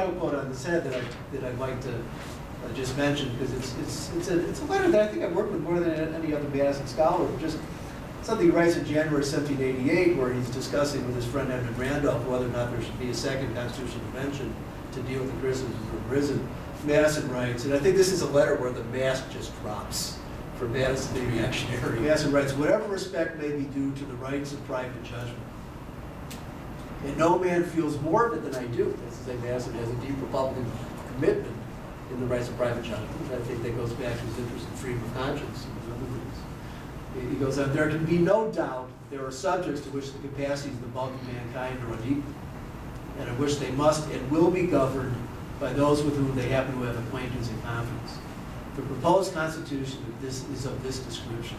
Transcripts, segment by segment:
final quote on this head that I'd like to just mention, because it's a letter that I think I've worked with more than any other Madison scholar. Just something he writes in January 1788, where he's discussing with his friend Edmund Randolph whether or not there should be a second constitutional convention to deal with the criticisms of arisen. Madison writes, and I think this is a letter where the mask just drops for Madison the reactionary. Madison writes, "Whatever respect may be due to the rights of private judgment, and no man feels more of it than I do." That's to say, Madison has a deep Republican commitment in the rights of private judgment. I think that goes back to his interest in freedom of conscience and other things. He goes on, "There can be no doubt there are subjects to which the capacities of the bulk of mankind are unequal, and of which they must and will be governed by those with whom they happen to have acquaintance and confidence. The proposed Constitution is of this description.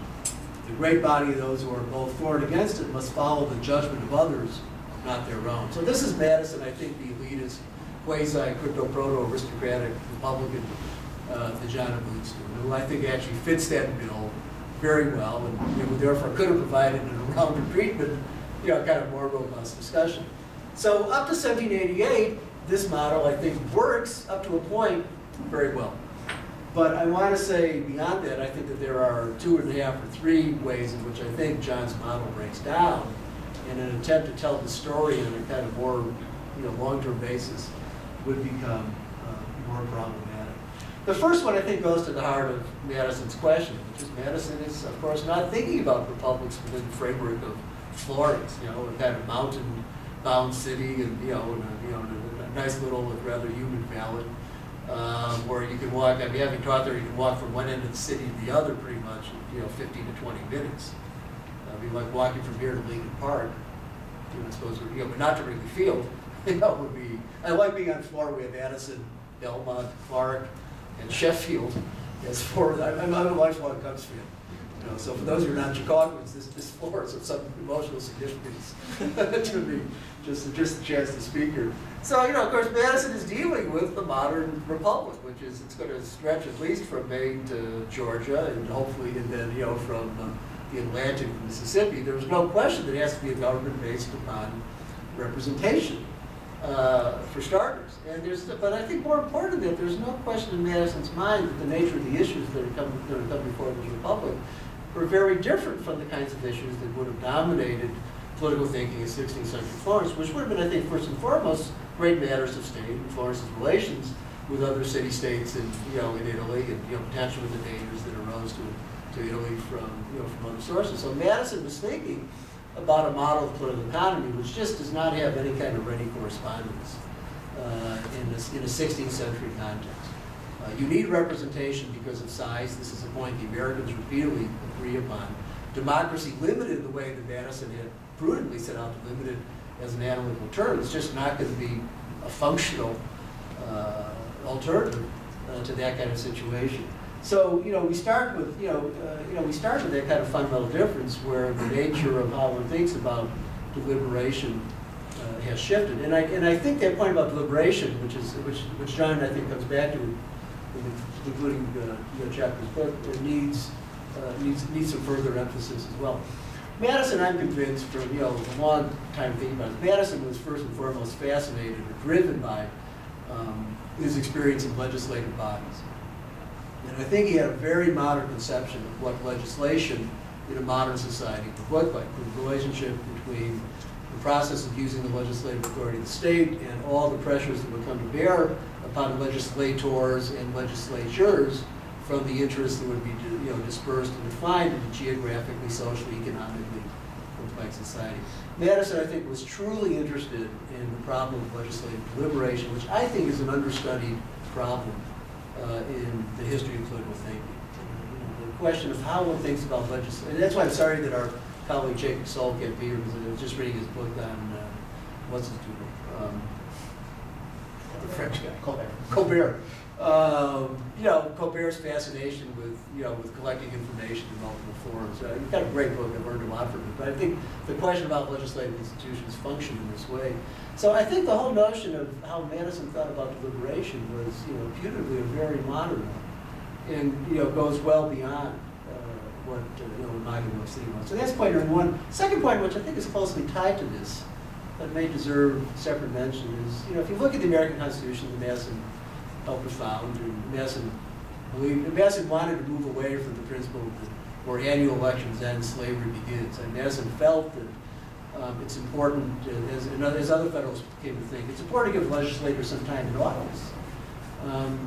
The great body of those who are both for and against it must follow the judgment of others, not their own." So this is Madison, I think, the elitist, quasi-crypto-proto-aristocratic Republican that John alludes to, who I think actually fits that bill very well, and therefore could have provided an around treatment, kind of more robust discussion. So up to 1788, this model, I think, works up to a point very well. But I want to say beyond that, I think that there are 2.5 or 3 ways in which I think John's model breaks down in an attempt to tell the story on a kind of more long-term basis would become more problematic. The first one, I think, goes to the heart of Madison's question, which is Madison is, of course, not thinking about republics within the framework of Florence, a kind of mountain-bound city, and a nice little, rather humid valley, where you can walk. I mean, having taught there, you can walk from one end of the city to the other pretty much, 15 to 20 minutes. I mean, like walking from here to Lincoln Park, I suppose, but not to Wrigley Field, would be. I like being on Florida. We have Addison, Belmont, Clark, and Sheffield as four. I'm a lifelong Cubs fan. So for those who are not Chicagoans, this floor is of some emotional significance to me. Just a chance to speak here. So of course, Madison is dealing with the modern republic, which is it's going to stretch at least from Maine to Georgia, and hopefully, and then from the Atlantic to Mississippi. There's no question that it has to be a government based upon representation, for starters. And but I think more important than that, there's no question in Madison's mind that the nature of the issues that are come before this republic were very different from the kinds of issues that would have dominated political thinking in 16th century Florence, which would have been, I think, first and foremost, great matters of state and Florence's relations with other city-states in Italy, and potentially the dangers that arose to Italy from other sources. So Madison was thinking about a model of political economy which just does not have any kind of ready correspondence in a 16th century context. You need representation because of size. This is a point the Americans repeatedly agree upon. Democracy limited in the way that Madison had prudently set out to limit it as an analytical term. It's just not going to be a functional alternative to that kind of situation. So we start with that kind of fundamental difference where the nature of how one thinks about deliberation has shifted. And I think that point about deliberation, which John I think comes back to in the concluding chapters, but needs some further emphasis as well. Madison, I'm convinced, from a long time thinking about it, Madison was first and foremost fascinated or driven by his experience in legislative bodies. And I think he had a very modern conception of what legislation in a modern society would look like, the relationship between the process of using the legislative authority of the state and all the pressures that would come to bear upon legislators and legislatures from the interests that would be dispersed and defined in a geographically, socially, economically complex society. Madison, I think, was truly interested in the problem of legislative deliberation, which I think is an understudied problem in the history of political thinking. The question of how one thinks about legislation, and that's why I'm sorry that our colleague Jacob Soul can't be here, because I was just reading his book on, what's his name? The French guy, Colbert. Colbert's fascination with collecting information in multiple forms. You've got a great book. I've learned a lot from it. But I think the question about legislative institutions function in this way. So I think the whole notion of how Madison thought about deliberation was, putatively a very modern one, and goes well beyond what Machiavellian was thinking about. So that's point number one. Second point, which I think is closely tied to this, that may deserve separate mention is, you know, if you look at the American Constitution that Madison helped to found, and Madison wanted to move away from the principle that where annual elections end, slavery begins. And Madison felt that it's important, as other Federalists came to think, it's important to give legislators some time in office.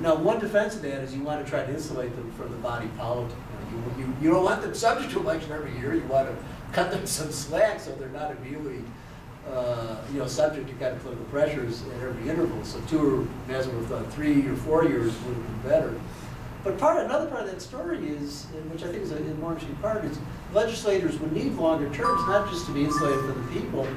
Now, one defense of that is you want to try to insulate them from the body politic. You don't want them subject to election every year. You want to cut them some slack so they're not immediately subject to kind of political pressures at every interval. So Madison would have thought 3 or 4 years would have been better. But another part of that story is, which I think is a more interesting part, is legislators would need longer terms, not just to be insulated from the people,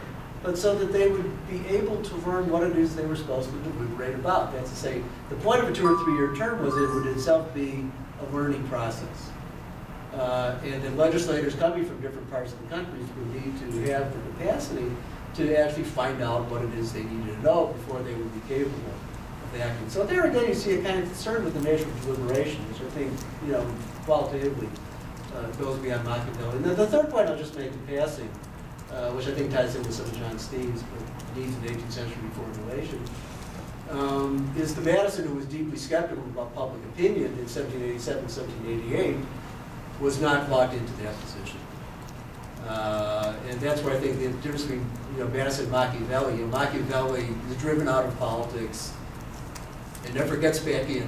but so that they would be able to learn what it is they were supposed to deliberate about. That's to say, the point of a 2 or 3 year term was it would itself be a learning process. And then legislators coming from different parts of the country would need to have the capacity to actually find out what it is they needed to know before they would be capable of acting. So there again, you see a kind of concern with the nature of deliberation, which I think, qualitatively goes beyond Machiavelli. And then the third point I'll just make in passing, which I think ties in with some of John's themes, but needs of the 18th century formulation, is the Madison who was deeply skeptical about public opinion in 1787, 1788, was not locked into that position. And that's where I think the difference between Madison and Machiavelli. Machiavelli is driven out of politics and never gets back in.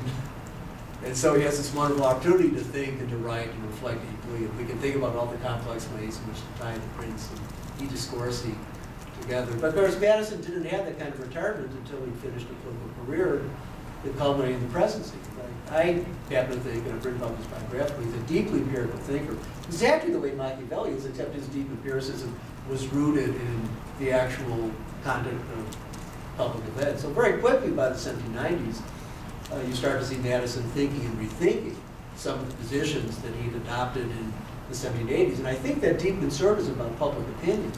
And so he has this wonderful opportunity to think and to write and reflect deeply. And we can think about all the complex ways in which to tie the Prince and E. Discorsi together. But of course, Madison didn't have that kind of retirement until he finished a political career that culminated in the presidency. I happen to think, and I've written about this biographically, he's a deeply empirical thinker, exactly the way Machiavelli is, except his deep empiricism was rooted in the actual conduct of public events. So very quickly, by the 1790s, you start to see Madison thinking and rethinking some of the positions that he'd adopted in the 1780s. And I think that deep conservatism about public opinion,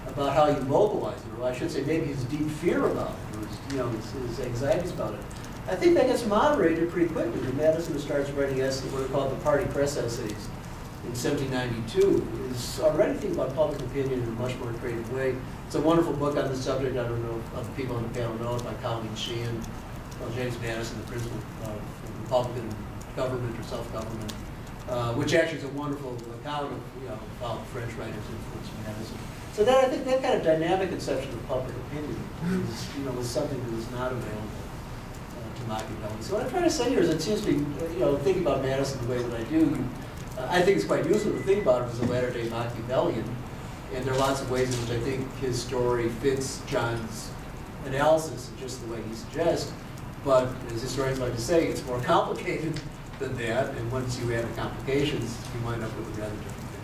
about how you mobilize it, or I should say maybe his deep fear about it, or his anxieties about it, I think that gets moderated pretty quickly. When Madison starts writing essays, what are called the party press essays in 1792, is already thinking about public opinion in a much more creative way. It's a wonderful book on the subject. I don't know if other people on the panel know it, by Colleen Sheehan, James Madison, the Principle of Republican Government or Self-Government, which actually is a wonderful account of how the French writers influenced Madison. So that I think that kind of dynamic conception of public opinion is, was something that was not available to Machiavelli. So what I'm trying to say here is it seems to be, thinking about Madison the way that I do, I think it's quite useful to think about him as a latter-day Machiavellian. And there are lots of ways in which I think his story fits John's analysis in just the way he suggests. But as historians like to say, it's more complicated than that. And once you add the complications, you wind up with a rather different